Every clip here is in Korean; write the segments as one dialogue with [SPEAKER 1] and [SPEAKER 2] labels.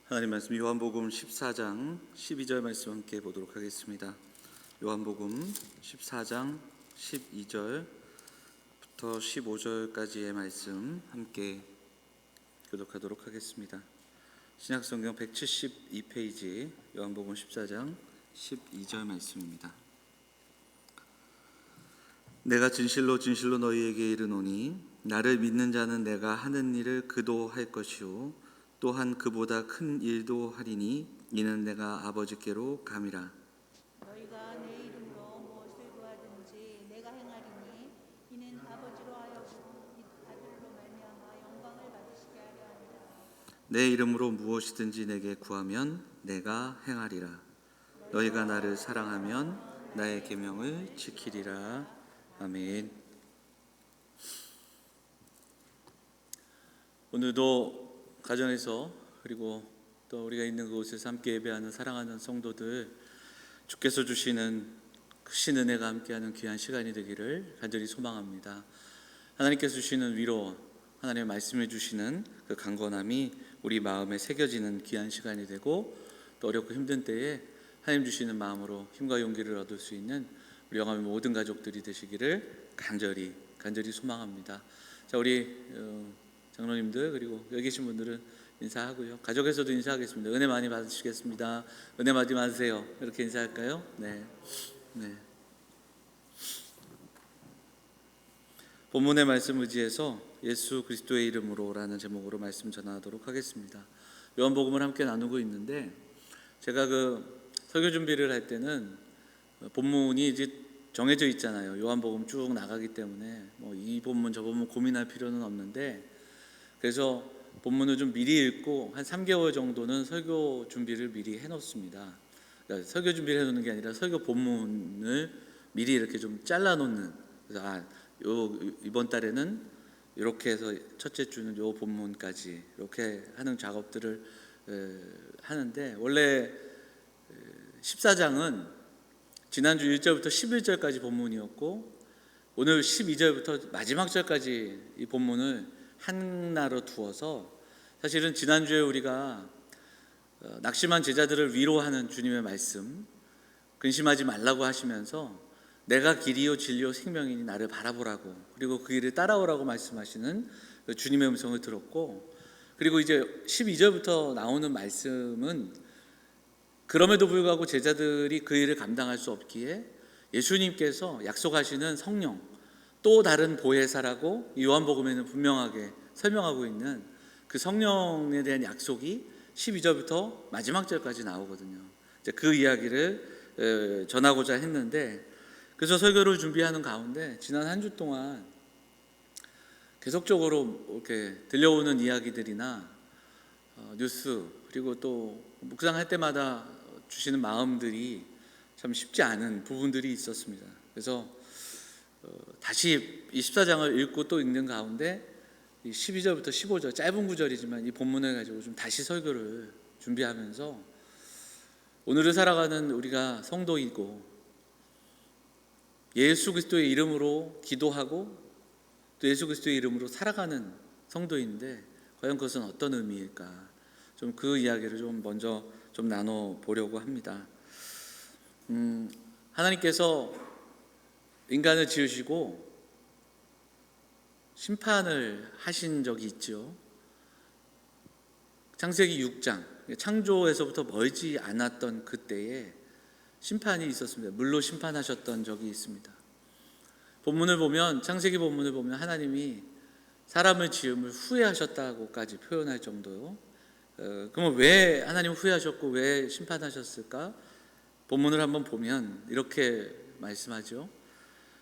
[SPEAKER 1] 하나님 말씀 요한복음 14장 12절 말씀 함께 보도록 하겠습니다. 요한복음 14장 12절부터 15절까지의 말씀 함께 교독하도록 하겠습니다. 신약성경 172페이지 요한복음 14장 12절 말씀입니다. 내가 진실로 진실로 너희에게 이르노니 나를 믿는 자는 내가 하는 일을 그도 할 것이요 또한 그보다 큰 일도 하리니 이는 내가 아버지께로 감이라.
[SPEAKER 2] 너희가 내 이름으로 무엇을 구하든지 내가 행하리니 이는 아버지로 하여금 아들로 말미암아 영광을 받으시게 하려 함이라.
[SPEAKER 1] 내 이름으로 무엇이든지 내게 구하면 내가 행하리라. 너희가 나를 사랑하면 나의 계명을 지키리라. 아멘. 오늘도 가정에서 그리고 또 우리가 있는 그곳에서 함께 예배하는 사랑하는 성도들, 주께서 주시는 크신 은혜가 함께하는 귀한 시간이 되기를 간절히 소망합니다. 하나님께서 주시는 위로, 하나님의 말씀해 주시는 그 강건함이 우리 마음에 새겨지는 귀한 시간이 되고, 또 어렵고 힘든 때에 하나님 주시는 마음으로 힘과 용기를 얻을 수 있는 우리 영암의 모든 가족들이 되시기를 간절히 소망합니다. 자, 우리 장로님들 그리고 여기 계신 분들은 인사하고요. 가족에서도 인사하겠습니다. 은혜 많이 받으시겠습니다. 은혜 많이 받으세요. 이렇게 인사할까요? 네. 본문의 말씀 의지해서 예수 그리스도의 이름으로라는 제목으로 말씀 전하도록 하겠습니다. 요한복음을 함께 나누고 있는데, 제가 설교 준비를 할 때는 본문이 이제 정해져 있잖아요. 요한복음 쭉 나가기 때문에 이 본문 저 본문 고민할 필요는 없는데, 그래서 본문을 좀 미리 읽고 한 3개월 정도는 설교 준비를 미리 해놓습니다. 그러니까 설교 준비를 해놓는 게 아니라 설교 본문을 미리 이렇게 좀 잘라놓는. 그래서 이번 달에는 이렇게 해서 첫째 주는 요 본문까지 이렇게 하는 작업들을 하는데, 원래 14장은 지난주 1절부터 11절까지 본문이었고, 오늘 12절부터 마지막 절까지 이 본문을 하나로 두어서, 사실은 지난주에 우리가 낙심한 제자들을 위로하는 주님의 말씀, 근심하지 말라고 하시면서 내가 길이요 진리요 생명이니 나를 바라보라고, 그리고 그 길을 따라오라고 말씀하시는 주님의 음성을 들었고, 그리고 이제 12절부터 나오는 말씀은 그럼에도 불구하고 제자들이 그 일을 감당할 수 없기에 예수님께서 약속하시는 성령, 또 다른 보혜사라고 요한복음에는 분명하게 설명하고 있는 그 성령에 대한 약속이 12절부터 마지막 절까지 나오거든요. 이제 그 이야기를 전하고자 했는데, 그래서 설교를 준비하는 가운데 지난 한 주 동안 계속적으로 이렇게 들려오는 이야기들이나 뉴스, 그리고 또 묵상할 때마다 주시는 마음들이 참 쉽지 않은 부분들이 있었습니다. 그래서 다시 이 14장을 읽고 또 읽는 가운데 이 12절부터 15절 짧은 구절이지만 이 본문을 가지고 좀 다시 설교를 준비하면서, 오늘을 살아가는 우리가 성도이고 예수 그리스도의 이름으로 기도하고 또 예수 그리스도의 이름으로 살아가는 성도인데, 과연 그것은 어떤 의미일까? 좀 그 이야기를 좀 먼저 좀 나눠 보려고 합니다. 하나님께서 인간을 지으시고 심판을 하신 적이 있죠. 창세기 6장, 창조에서부터 멀지 않았던 그때에 심판이 있었습니다. 물로 심판하셨던 적이 있습니다. 본문을 보면, 창세기 본문을 보면 하나님이 사람을 지음을 후회하셨다고까지 표현할 정도요. 그러면 왜 하나님 후회하셨고 왜 심판하셨을까? 본문을 한번 보면 이렇게 말씀하죠.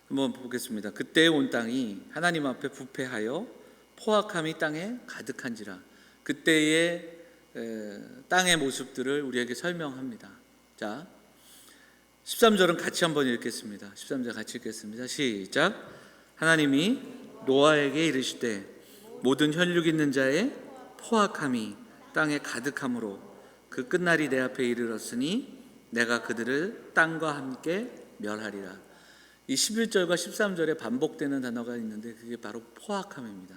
[SPEAKER 1] 한번 보겠습니다. 그때 온 땅이 하나님 앞에 부패하여 포악함이 땅에 가득한지라. 그때의 땅의 모습들을 우리에게 설명합니다. 자, 13절은 같이 한번 읽겠습니다. 13절 같이 읽겠습니다. 시작. 하나님이 노아에게 이르시되 모든 혈육 있는 자의 포악함이 땅에 가득함으로 그 끝날이 내 앞에 이르렀으니 내가 그들을 땅과 함께 멸하리라. 이 11절과 13절에 반복되는 단어가 있는데 그게 바로 포악함입니다.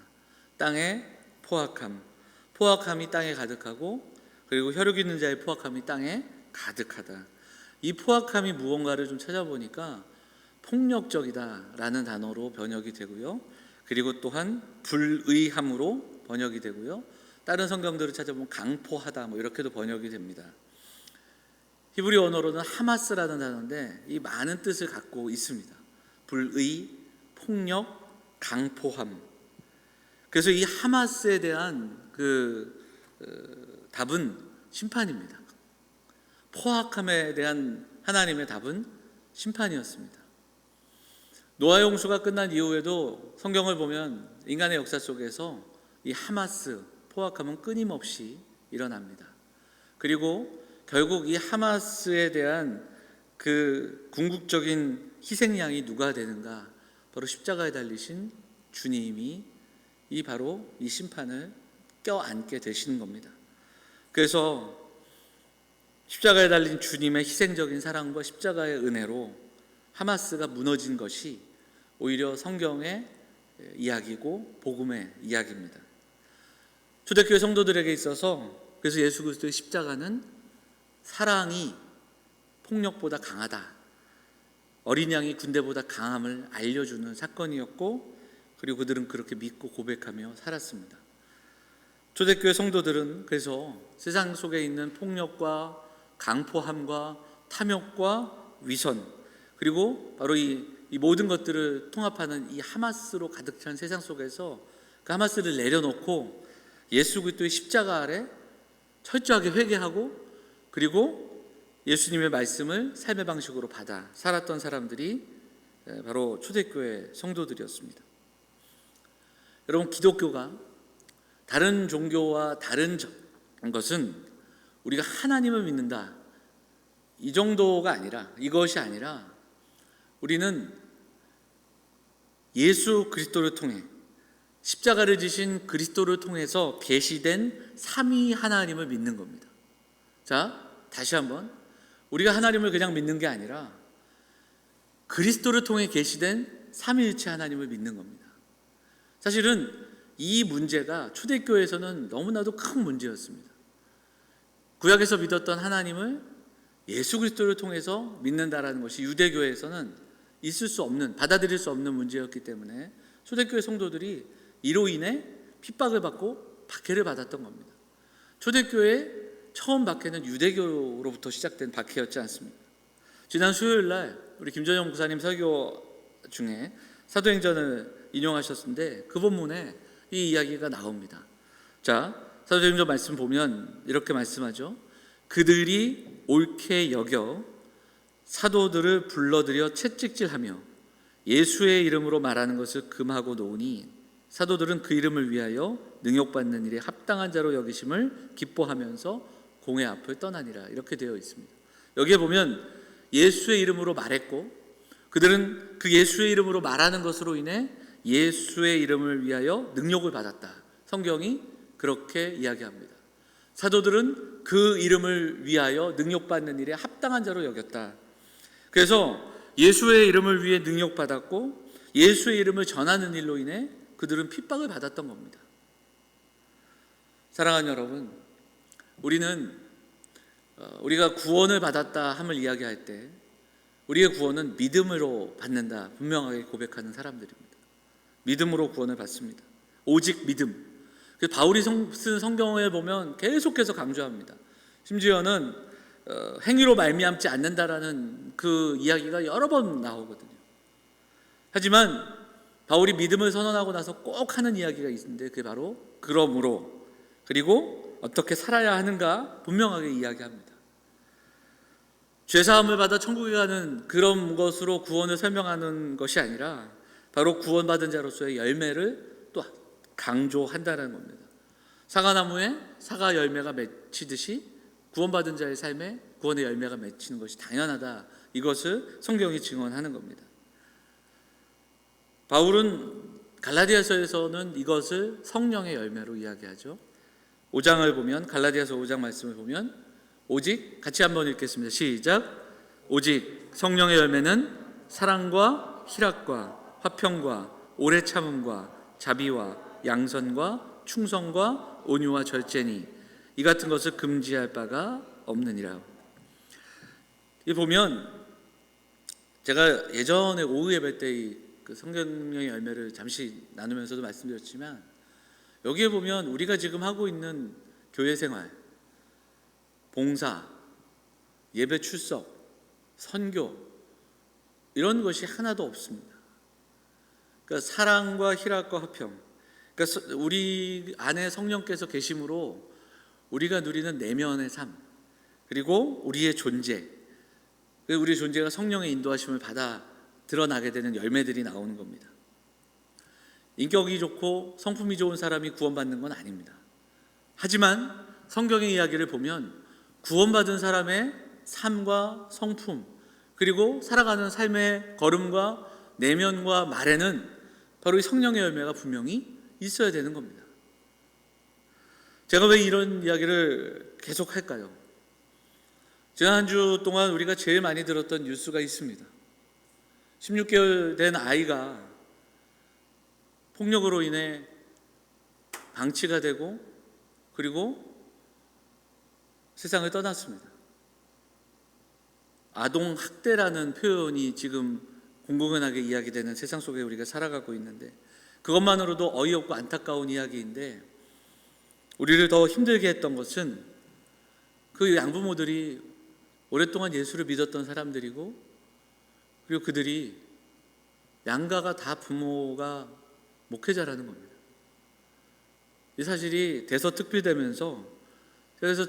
[SPEAKER 1] 땅의 포악함. 포악함이 땅에 가득하고 그리고 혈육 있는 자의 포악함이 땅에 가득하다. 이 포악함이 무언가를 좀 찾아보니까 폭력적이다라는 단어로 번역이 되고요. 그리고 또한 불의함으로 번역이 되고요. 다른 성경들을 찾아보면 강포하다 뭐 이렇게도 번역이 됩니다. 히브리 언어로는 하마스라는 단어인데 이 많은 뜻을 갖고 있습니다. 불의, 폭력, 강포함. 그래서 이 하마스에 대한 답은 심판입니다. 포악함에 대한 하나님의 답은 심판이었습니다. 노아 홍수가 끝난 이후에도 성경을 보면 인간의 역사 속에서 이 하마스, 포악함은 끊임없이 일어납니다. 그리고 결국 이 하마스에 대한 그 궁극적인 희생양이 누가 되는가? 바로 십자가에 달리신 주님이 바로 이 심판을 껴안게 되시는 겁니다. 그래서 십자가에 달린 주님의 희생적인 사랑과 십자가의 은혜로 하마스가 무너진 것이 오히려 성경의 이야기고 복음의 이야기입니다. 초대교회 성도들에게 있어서 그래서 예수 그리스도의 십자가는 사랑이 폭력보다 강하다, 어린 양이 군대보다 강함을 알려주는 사건이었고, 그리고 그들은 그렇게 믿고 고백하며 살았습니다. 초대교회 성도들은 그래서 세상 속에 있는 폭력과 강포함과 탐욕과 위선, 그리고 바로 이 모든 것들을 통합하는 이 하마스로 가득 찬 세상 속에서 그 하마스를 내려놓고 예수 그리스도의 십자가 아래 철저하게 회개하고, 그리고 예수님의 말씀을 삶의 방식으로 받아 살았던 사람들이 바로 초대교회 성도들이었습니다. 여러분, 기독교가 다른 종교와 다른 것은 우리가 하나님을 믿는다, 이 정도가 아니라, 이것이 아니라 우리는 예수 그리스도를 통해, 십자가를 지신 그리스도를 통해서 계시된 삼위 하나님을 믿는 겁니다. 자, 다시 한번, 우리가 하나님을 그냥 믿는 게 아니라 그리스도를 통해 계시된 삼위일체 하나님을 믿는 겁니다. 사실은 이 문제가 초대교회에서는 너무나도 큰 문제였습니다. 구약에서 믿었던 하나님을 예수 그리스도를 통해서 믿는다라는 것이 유대교회에서는 있을 수 없는, 받아들일 수 없는 문제였기 때문에 초대교회 성도들이 이로 인해 핍박을 받고 박해를 받았던 겁니다. 초대교회의 처음 박해는 유대교로부터 시작된 박해였지 않습니까? 지난 수요일 날 우리 김전영 목사님 설교 중에 사도행전을 인용하셨는데 그 본문에 이 이야기가 나옵니다. 자, 사도행전 말씀 보면 이렇게 말씀하죠. 그들이 옳게 여겨 사도들을 불러들여 채찍질하며 예수의 이름으로 말하는 것을 금하고 놓으니 사도들은 그 이름을 위하여 능욕받는 일에 합당한 자로 여기심을 기뻐하면서 공회 앞을 떠나니라, 이렇게 되어 있습니다. 여기에 보면 예수의 이름으로 말했고, 그들은 그 예수의 이름으로 말하는 것으로 인해 예수의 이름을 위하여 능욕을 받았다. 성경이 그렇게 이야기합니다. 사도들은 그 이름을 위하여 능욕받는 일에 합당한 자로 여겼다. 그래서 예수의 이름을 위해 능욕받았고 예수의 이름을 전하는 일로 인해 그들은 핍박을 받았던 겁니다. 사랑하는 여러분, 우리가 구원을 받았다 함을 이야기할 때 우리의 구원은 믿음으로 받는다 분명하게 고백하는 사람들입니다. 믿음으로 구원을 받습니다. 오직 믿음. 그래서 바울이 쓴 성경을 보면 계속해서 강조합니다. 심지어는 행위로 말미암지 않는다라는 그 이야기가 여러 번 나오거든요. 하지만 바울이 믿음을 선언하고 나서 꼭 하는 이야기가 있는데 그게 바로 그러므로, 그리고 어떻게 살아야 하는가 분명하게 이야기합니다. 죄사함을 받아 천국에 가는 그런 것으로 구원을 설명하는 것이 아니라 바로 구원받은 자로서의 열매를 또 강조한다는 겁니다. 사과나무에 사과 열매가 맺히듯이 구원받은 자의 삶에 구원의 열매가 맺히는 것이 당연하다, 이것을 성경이 증언하는 겁니다. 바울은 갈라디아서에서는 이것을 성령의 열매로 이야기하죠. 5장을 보면, 갈라디아서 5장 말씀을 보면 오직, 같이 한번 읽겠습니다. 시작. 오직 성령의 열매는 사랑과 희락과 화평과 오래 참음과 자비와 양선과 충성과 온유와 절제니 이 같은 것을 금지할 바가 없느니라. 이 보면 제가 예전에 오후 예배 때 그 성경의 열매를 잠시 나누면서도 말씀드렸지만, 여기에 보면 우리가 지금 하고 있는 교회 생활, 봉사, 예배 출석, 선교, 이런 것이 하나도 없습니다. 그러니까 사랑과 희락과 화평, 그러니까 우리 안에 성령께서 계심으로 우리가 누리는 내면의 삶, 그리고 우리의 존재, 우리의 존재가 성령의 인도하심을 받아 드러나게 되는 열매들이 나오는 겁니다. 인격이 좋고 성품이 좋은 사람이 구원받는 건 아닙니다. 하지만 성경의 이야기를 보면 구원받은 사람의 삶과 성품, 그리고 살아가는 삶의 걸음과 내면과 말에는 바로 이 성령의 열매가 분명히 있어야 되는 겁니다. 제가 왜 이런 이야기를 계속 할까요? 지난 한 주 동안 우리가 제일 많이 들었던 뉴스가 있습니다. 16개월 된 아이가 폭력으로 인해 방치가 되고 그리고 세상을 떠났습니다. 아동학대라는 표현이 지금 공공연하게 이야기되는 세상 속에 우리가 살아가고 있는데, 그것만으로도 어이없고 안타까운 이야기인데, 우리를 더 힘들게 했던 것은 그 양부모들이 오랫동안 예수를 믿었던 사람들이고, 그리고 그들이 양가가 다 부모가 목회자라는 겁니다. 이 사실이 대서특필되면서 그래서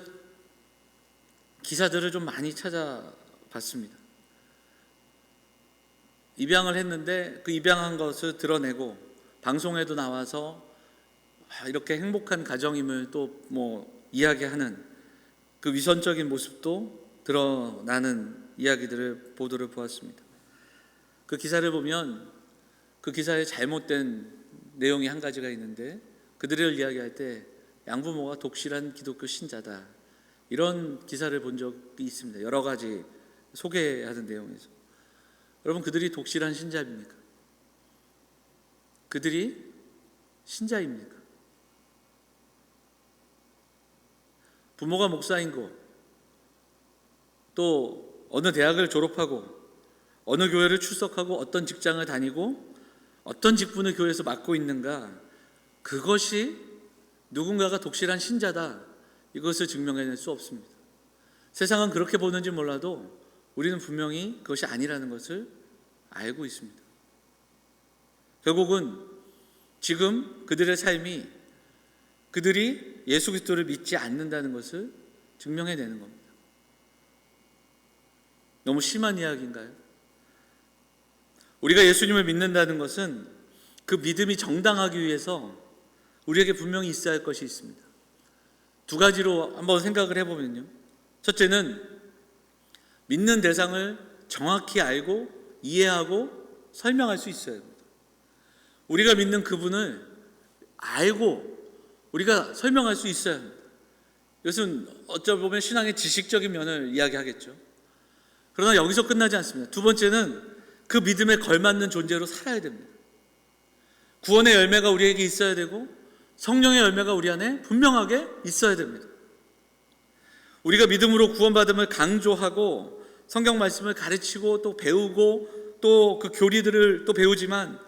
[SPEAKER 1] 기사들을 좀 많이 찾아봤습니다. 입양을 했는데 그 입양한 것을 드러내고 방송에도 나와서 이렇게 행복한 가정임을 또 이야기하는 그 위선적인 모습도 드러나는 이야기들을 보도를 보았습니다. 그 기사를 보면 그 기사에 잘못된 내용이 한 가지가 있는데, 그들을 이야기할 때 양부모가 독실한 기독교 신자다, 이런 기사를 본 적이 있습니다. 여러 가지 소개하는 내용에서. 여러분, 그들이 독실한 신자입니까? 그들이 신자입니까? 부모가 목사인 거, 또 어느 대학을 졸업하고 어느 교회를 출석하고 어떤 직장을 다니고 어떤 직분을 교회에서 맡고 있는가, 그것이 누군가가 독실한 신자다, 이것을 증명해낼 수 없습니다. 세상은 그렇게 보는지 몰라도 우리는 분명히 그것이 아니라는 것을 알고 있습니다. 결국은 지금 그들의 삶이 그들이 예수 그리스도를 믿지 않는다는 것을 증명해내는 겁니다. 너무 심한 이야기인가요? 우리가 예수님을 믿는다는 것은 그 믿음이 정당하기 위해서 우리에게 분명히 있어야 할 것이 있습니다. 두 가지로 한번 생각을 해보면요, 첫째는 믿는 대상을 정확히 알고 이해하고 설명할 수 있어야 합니다. 우리가 믿는 그분을 알고 우리가 설명할 수 있어야 합니다. 이것은 어쩌면 신앙의 지식적인 면을 이야기하겠죠. 그러나 여기서 끝나지 않습니다. 두 번째는 그 믿음에 걸맞는 존재로 살아야 됩니다. 구원의 열매가 우리에게 있어야 되고 성령의 열매가 우리 안에 분명하게 있어야 됩니다. 우리가 믿음으로 구원받음을 강조하고 성경 말씀을 가르치고 또 배우고 또 그 교리들을 또 배우지만,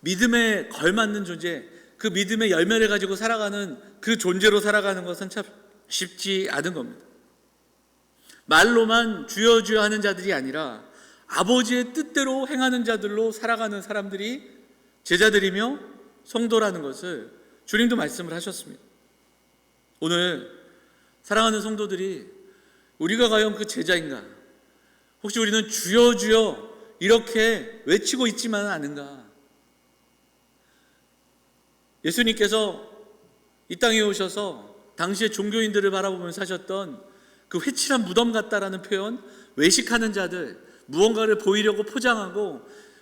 [SPEAKER 1] 믿음에 걸맞는 존재, 그 믿음의 열매를 가지고 살아가는 그 존재로 살아가는 것은 참 쉽지 않은 겁니다. 말로만 주여 주여 하는 자들이 아니라 아버지의 뜻대로 행하는 자들로 살아가는 사람들이 제자들이며 성도라는 것을 주님도 말씀을 하셨습니다. 오늘 사랑하는 성도들이 우리가 과연 그 제자인가? 혹시 우리는 주여 주여 이렇게 외치고 있지만은 않은가? 예수님께서 이 땅에 오셔서 당시에 종교인들을 바라보면서 하셨던 그 회칠한 무덤 같다라는 표현, 외식하는 자들, 무언가를 보이려고 포장하고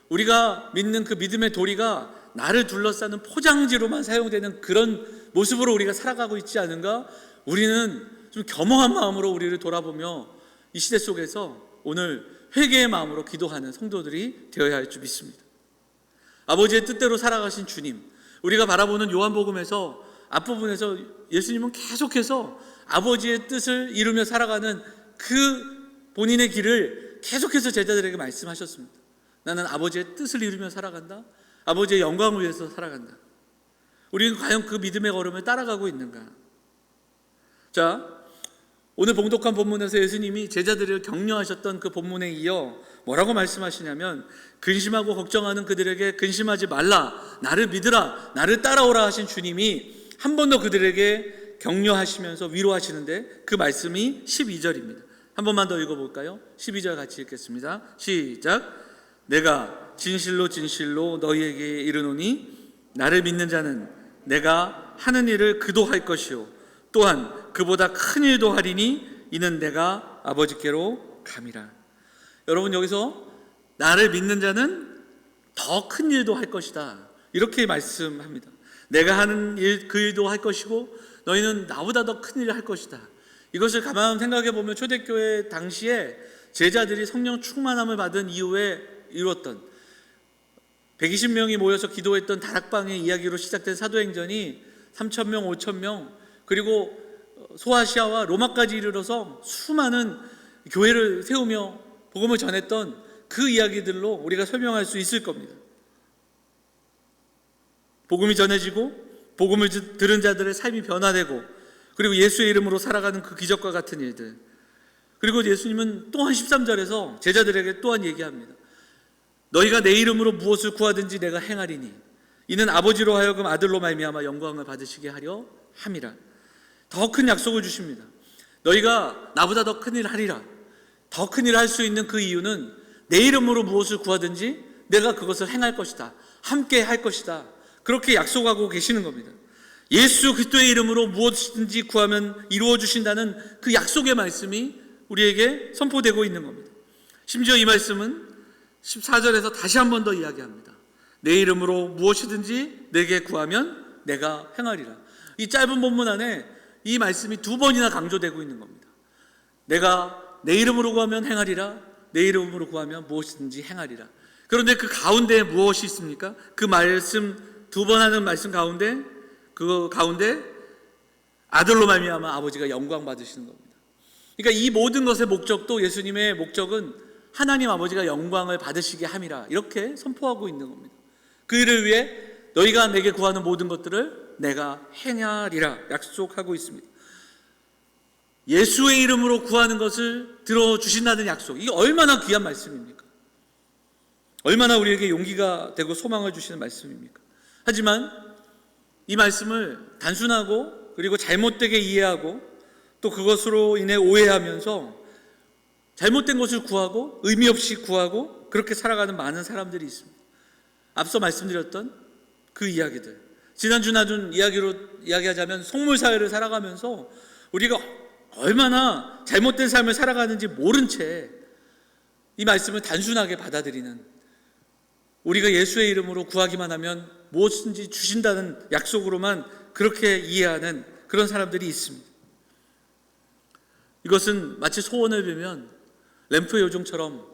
[SPEAKER 1] 우리가 믿는 그 믿음의 도리가 나를 둘러싸는 포장지로만 사용되는 그런 모습으로 우리가 살아가고 있지 않은가? 우리는 좀 겸허한 마음으로 우리를 돌아보며 이 시대 속에서 오늘 회개의 마음으로 기도하는 성도들이 되어야 할 줄 믿습니다. 아버지의 뜻대로 살아가신 주님, 우리가 바라보는 요한복음에서 앞부분에서 예수님은 계속해서 아버지의 뜻을 이루며 살아가는 그 본인의 길을 계속해서 제자들에게 말씀하셨습니다. 나는 아버지의 뜻을 이루며 살아간다. 아버지의 영광을 위해서 살아간다. 우리는 과연 그 믿음의 걸음을 따라가고 있는가? 자, 오늘 봉독한 본문에서 예수님이 제자들을 격려하셨던 그 본문에 이어 뭐라고 말씀하시냐면, 근심하고 걱정하는 그들에게 근심하지 말라, 나를 믿으라, 나를 따라오라 하신 주님이 한 번 더 그들에게 격려하시면서 위로하시는데, 그 말씀이 12절입니다. 한 번만 더 읽어볼까요? 12절 같이 읽겠습니다. 시작. 내가 진실로 진실로 너희에게 이르노니 나를 믿는 자는 내가 하는 일을 그도 할 것이요 또한 그보다 큰 일도 하리니 이는 내가 아버지께로 감이라. 여러분, 여기서 나를 믿는 자는 더 큰 일도 할 것이다, 이렇게 말씀합니다. 내가 하는 일, 그 일도 할 것이고 너희는 나보다 더 큰 일을 할 것이다. 이것을 가만 생각해 보면 초대교회 당시에 제자들이 성령 충만함을 받은 이후에 이루었던 120명이 모여서 기도했던 다락방의 이야기로 시작된 사도행전이 3,000명, 5,000명, 그리고 소아시아와 로마까지 이르러서 수많은 교회를 세우며 복음을 전했던 그 이야기들로 우리가 설명할 수 있을 겁니다. 복음이 전해지고 복음을 들은 자들의 삶이 변화되고, 그리고 예수의 이름으로 살아가는 그 기적과 같은 일들. 그리고 예수님은 또한 13절에서 제자들에게 또한 얘기합니다. 너희가 내 이름으로 무엇을 구하든지 내가 행하리니 이는 아버지로 하여금 아들로 말미암아 영광을 받으시게 하려 함이라. 더 큰 약속을 주십니다. 너희가 나보다 더 큰 일을 하리라. 더 큰 일을 할 수 있는 그 이유는 내 이름으로 무엇을 구하든지 내가 그것을 행할 것이다, 함께 할 것이다, 그렇게 약속하고 계시는 겁니다. 예수 그리스도의 이름으로 무엇이든지 구하면 이루어 주신다는 그 약속의 말씀이 우리에게 선포되고 있는 겁니다. 심지어 이 말씀은 14절에서 다시 한 번 더 이야기합니다. 내 이름으로 무엇이든지 내게 구하면 내가 행하리라. 이 짧은 본문 안에 이 말씀이 두 번이나 강조되고 있는 겁니다. 내가 내 이름으로 구하면 행하리라, 내 이름으로 구하면 무엇이든지 행하리라. 그런데 그 가운데 무엇이 있습니까? 그 말씀 두 번 하는 말씀 가운데, 그 가운데 아들로 말미암아 아버지가 영광 받으시는 겁니다. 그러니까 이 모든 것의 목적도, 예수님의 목적은 하나님 아버지가 영광을 받으시게 함이라, 이렇게 선포하고 있는 겁니다. 그 일을 위해 너희가 내게 구하는 모든 것들을 내가 행하리라 약속하고 있습니다. 예수의 이름으로 구하는 것을 들어주신다는 약속, 이게 얼마나 귀한 말씀입니까? 얼마나 우리에게 용기가 되고 소망을 주시는 말씀입니까? 하지만 이 말씀을 단순하고 그리고 잘못되게 이해하고 또 그것으로 인해 오해하면서 잘못된 것을 구하고 의미 없이 구하고 그렇게 살아가는 많은 사람들이 있습니다. 앞서 말씀드렸던 그 이야기들, 지난주 나눈 이야기로 이야기하자면 속물사회를 살아가면서 우리가 얼마나 잘못된 삶을 살아가는지 모른 채 이 말씀을 단순하게 받아들이는, 우리가 예수의 이름으로 구하기만 하면 무엇인지 주신다는 약속으로만 그렇게 이해하는 그런 사람들이 있습니다. 이것은 마치 소원을 빌면 램프 요정처럼,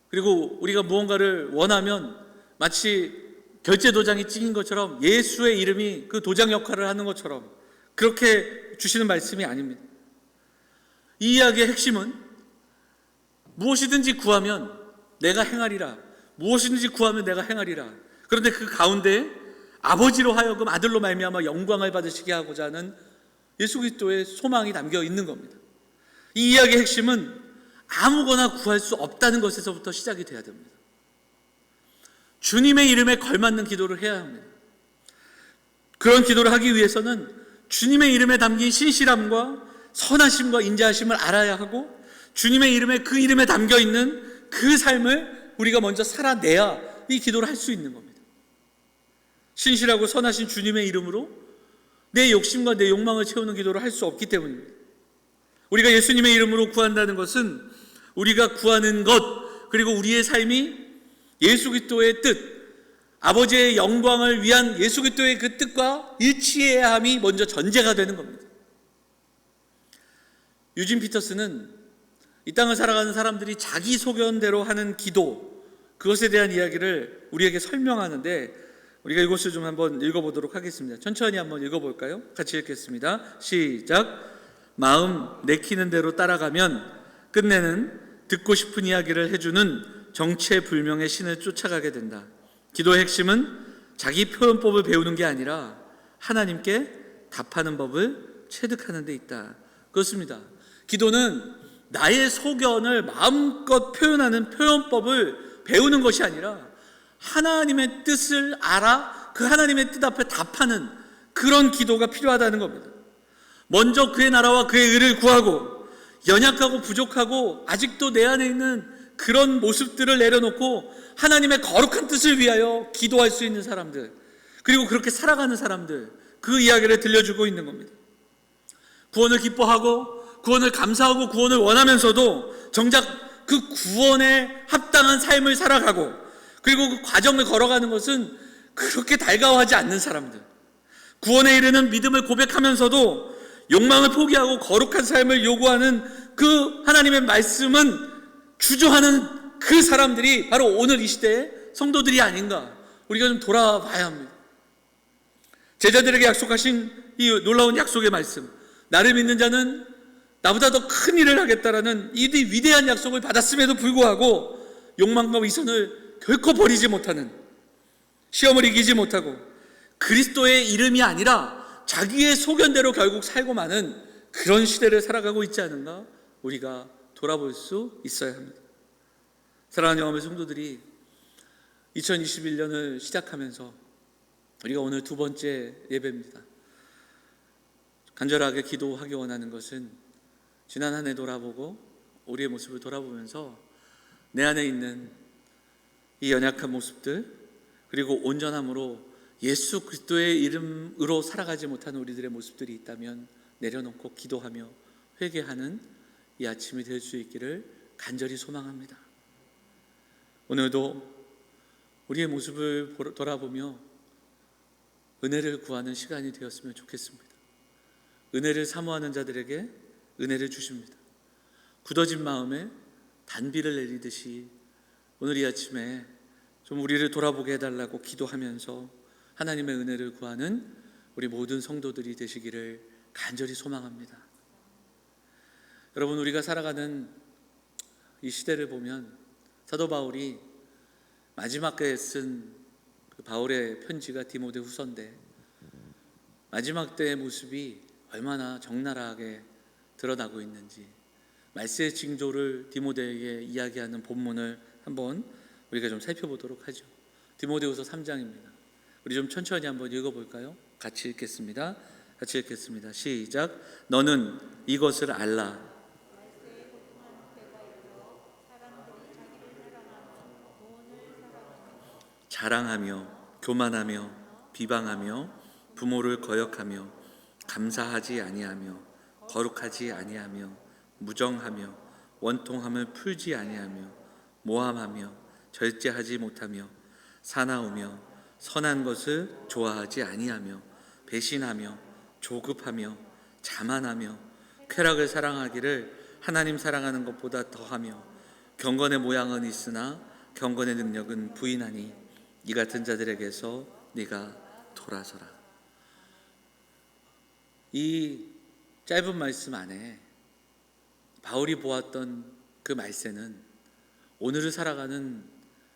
[SPEAKER 1] 그리고 우리가 무언가를 원하면 마치 결제 도장이 찍힌 것처럼 예수의 이름이 그 도장 역할을 하는 것처럼 그렇게 주시는 말씀이 아닙니다. 이 이야기의 핵심은 무엇이든지 구하면 내가 행하리라, 무엇이든지 구하면 내가 행하리라. 그런데 그 가운데 아버지로 하여금 아들로 말미암아 영광을 받으시게 하고자 하는 예수 그리스도의 소망이 담겨 있는 겁니다. 이 이야기의 핵심은 아무거나 구할 수 없다는 것에서부터 시작이 돼야 됩니다. 주님의 이름에 걸맞는 기도를 해야 합니다. 그런 기도를 하기 위해서는 주님의 이름에 담긴 신실함과 선하심과 인자하심을 알아야 하고, 주님의 이름에, 그 이름에 담겨 있는 그 삶을 우리가 먼저 살아내야 이 기도를 할 수 있는 겁니다. 신실하고 선하신 주님의 이름으로 내 욕심과 내 욕망을 채우는 기도를 할 수 없기 때문입니다. 우리가 예수님의 이름으로 구한다는 것은 우리가 구하는 것, 그리고 우리의 삶이 예수 그리스도의 뜻, 아버지의 영광을 위한 예수 그리스도의 그 뜻과 일치해야 함이 먼저 전제가 되는 겁니다. 유진 피터스는 이 땅을 살아가는 사람들이 자기 소견대로 하는 기도, 그것에 대한 이야기를 우리에게 설명하는데 우리가 이것을 좀 한번 읽어보도록 하겠습니다. 천천히 한번 읽어볼까요? 같이 읽겠습니다. 시작. 마음 내키는 대로 따라가면 끝내는 듣고 싶은 이야기를 해주는 정체불명의 신을 쫓아가게 된다. 기도의 핵심은 자기 표현법을 배우는 게 아니라 하나님께 답하는 법을 체득하는 데 있다. 그렇습니다. 기도는 나의 소견을 마음껏 표현하는 표현법을 배우는 것이 아니라 하나님의 뜻을 알아 그 하나님의 뜻 앞에 답하는 그런 기도가 필요하다는 겁니다. 먼저 그의 나라와 그의 의를 구하고 연약하고 부족하고 아직도 내 안에 있는 그런 모습들을 내려놓고 하나님의 거룩한 뜻을 위하여 기도할 수 있는 사람들, 그리고 그렇게 살아가는 사람들, 그 이야기를 들려주고 있는 겁니다. 구원을 기뻐하고 구원을 감사하고 구원을 원하면서도 정작 그 구원에 합당한 삶을 살아가고 그리고 그 과정을 걸어가는 것은 그렇게 달가워하지 않는 사람들, 구원에 이르는 믿음을 고백하면서도 욕망을 포기하고 거룩한 삶을 요구하는 그 하나님의 말씀은 주저하는 그 사람들이 바로 오늘 이 시대의 성도들이 아닌가, 우리가 좀 돌아봐야 합니다. 제자들에게 약속하신 이 놀라운 약속의 말씀, 나를 믿는 자는 나보다 더 큰 일을 하겠다라는 이 위대한 약속을 받았음에도 불구하고 욕망과 위선을 결코 버리지 못하는, 시험을 이기지 못하고 그리스도의 이름이 아니라 자기의 소견대로 결국 살고 마는 그런 시대를 살아가고 있지 않은가, 우리가 돌아볼 수 있어야 합니다. 사랑하는 영화의 성도들이 2021년을 시작하면서 우리가 오늘 두 번째 예배입니다. 간절하게 기도하기 원하는 것은 지난 한 해 돌아보고 우리의 모습을 돌아보면서 내 안에 있는 이 연약한 모습들, 그리고 온전함으로 예수 그리스도의 이름으로 살아가지 못하는 우리들의 모습들이 있다면 내려놓고 기도하며 회개하는 이 아침이 될 수 있기를 간절히 소망합니다. 오늘도 우리의 모습을 돌아보며 은혜를 구하는 시간이 되었으면 좋겠습니다. 은혜를 사모하는 자들에게 은혜를 주십니다. 굳어진 마음에 단비를 내리듯이 오늘 이 아침에 좀 우리를 돌아보게 해달라고 기도하면서 하나님의 은혜를 구하는 우리 모든 성도들이 되시기를 간절히 소망합니다. 여러분, 우리가 살아가는 이 시대를 보면 사도 바울이 마지막에 쓴 그 바울의 편지가 디모데 후서인데, 마지막 때의 모습이 얼마나 적나라하게 드러나고 있는지 말세의 징조를 디모데에게 이야기하는 본문을 한번 우리가 좀 살펴보도록 하죠. 디모데후서 3장입니다. 우리 좀 천천히 한번 읽어볼까요? 같이 읽겠습니다. 시작. 너는 이것을 알라. 자랑하며 교만하며 비방하며 부모를 거역하며 감사하지 아니하며 거룩하지 아니하며 무정하며 원통함을 풀지 아니하며 모함하며 절제하지 못하며 사나우며 선한 것을 좋아하지 아니하며 배신하며 조급하며 자만하며 쾌락을 사랑하기를 하나님 사랑하는 것보다 더하며 경건의 모양은 있으나 경건의 능력은 부인하니 이 같은 자들에게서 네가 돌아서라. 이 짧은 말씀 안에 바울이 보았던 그 말세는 오늘을 살아가는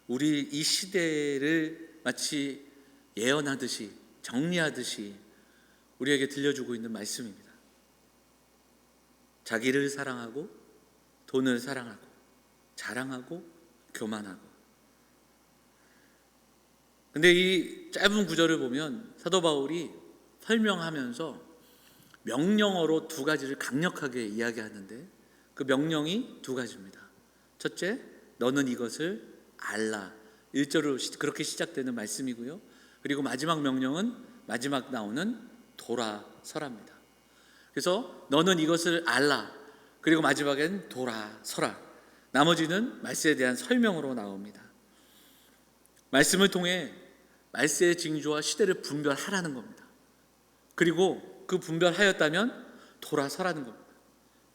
[SPEAKER 1] 우리 이 시대를 마치 예언하듯이 정리하듯이 우리에게 들려주고 있는 말씀입니다. 자기를 사랑하고 돈을 사랑하고 자랑하고 교만하고. 근데 이 짧은 구절을 보면 사도 바울이 설명하면서 명령어로 두 가지를 강력하게 이야기하는데 그 명령이 두 가지입니다. 첫째, 너는 이것을 알라. 1절로 그렇게 시작되는 말씀이고요. 그리고 마지막 명령은 마지막 나오는 돌아서랍니다. 그래서 너는 이것을 알라. 그리고 마지막엔 돌아서라. 나머지는 말세에 대한 설명으로 나옵니다. 말씀을 통해 말세의 징조와 시대를 분별하라는 겁니다. 그리고 그 분별하였다면 돌아서라는 겁니다.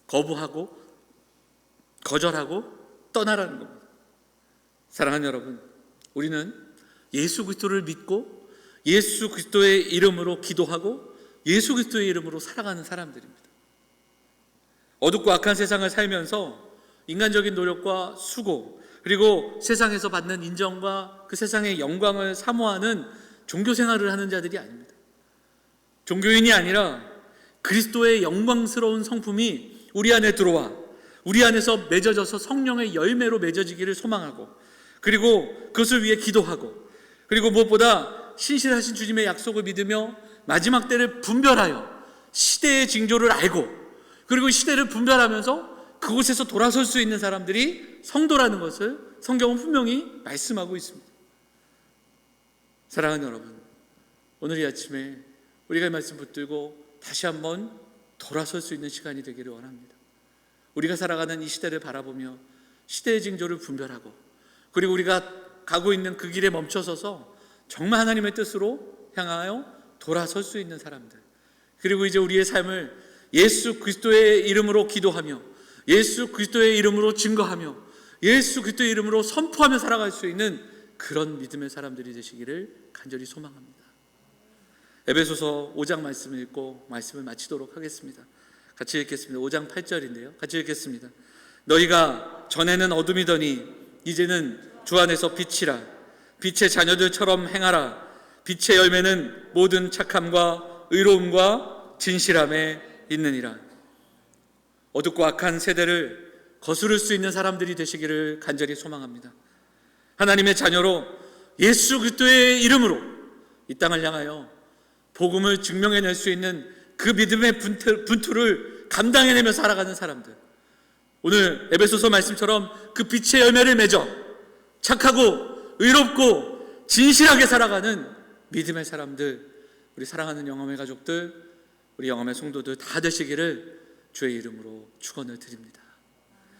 [SPEAKER 1] 거부하고 거절하고 떠나라는 겁니다. 사랑하는 여러분, 우리는 예수 그리스도를 믿고 예수 그리스도의 이름으로 기도하고 예수 그리스도의 이름으로 살아가는 사람들입니다. 어둡고 악한 세상을 살면서 인간적인 노력과 수고, 그리고 세상에서 받는 인정과 그 세상의 영광을 사모하는 종교 생활을 하는 자들이 아닙니다. 종교인이 아니라 그리스도의 영광스러운 성품이 우리 안에 들어와 우리 안에서 맺어져서 성령의 열매로 맺어지기를 소망하고, 그리고 그것을 위해 기도하고, 그리고 무엇보다 신실하신 주님의 약속을 믿으며 마지막 때를 분별하여 시대의 징조를 알고, 그리고 시대를 분별하면서 그곳에서 돌아설 수 있는 사람들이 성도라는 것을 성경은 분명히 말씀하고 있습니다. 사랑하는 여러분, 오늘 이 아침에 우리가 이 말씀 붙들고 다시 한번 돌아설 수 있는 시간이 되기를 원합니다. 우리가 살아가는 이 시대를 바라보며 시대의 징조를 분별하고, 그리고 우리가 가고 있는 그 길에 멈춰서서 정말 하나님의 뜻으로 향하여 돌아설 수 있는 사람들, 그리고 이제 우리의 삶을 예수 그리스도의 이름으로 기도하며 예수 그리스도의 이름으로 증거하며 예수 그리스도의 이름으로 선포하며 살아갈 수 있는 그런 믿음의 사람들이 되시기를 간절히 소망합니다. 에베소서 5장 말씀을 읽고 말씀을 마치도록 하겠습니다. 같이 읽겠습니다. 5장 8절인데요. 같이 읽겠습니다. 너희가 전에는 어둠이더니 이제는 주 안에서 빛이라. 빛의 자녀들처럼 행하라. 빛의 열매는 모든 착함과 의로움과 진실함에 있느니라. 어둡고 악한 세대를 거스를 수 있는 사람들이 되시기를 간절히 소망합니다. 하나님의 자녀로 예수 그리스도의 이름으로 이 땅을 향하여 복음을 증명해낼 수 있는 그 믿음의 분투를 감당해내며 살아가는 사람들, 오늘 에베소서 말씀처럼 그 빛의 열매를 맺어 착하고 의롭고 진실하게 살아가는 믿음의 사람들, 우리 사랑하는 영험의 가족들, 우리 영험의 성도들 다 되시기를 주의 이름으로 축원을 드립니다.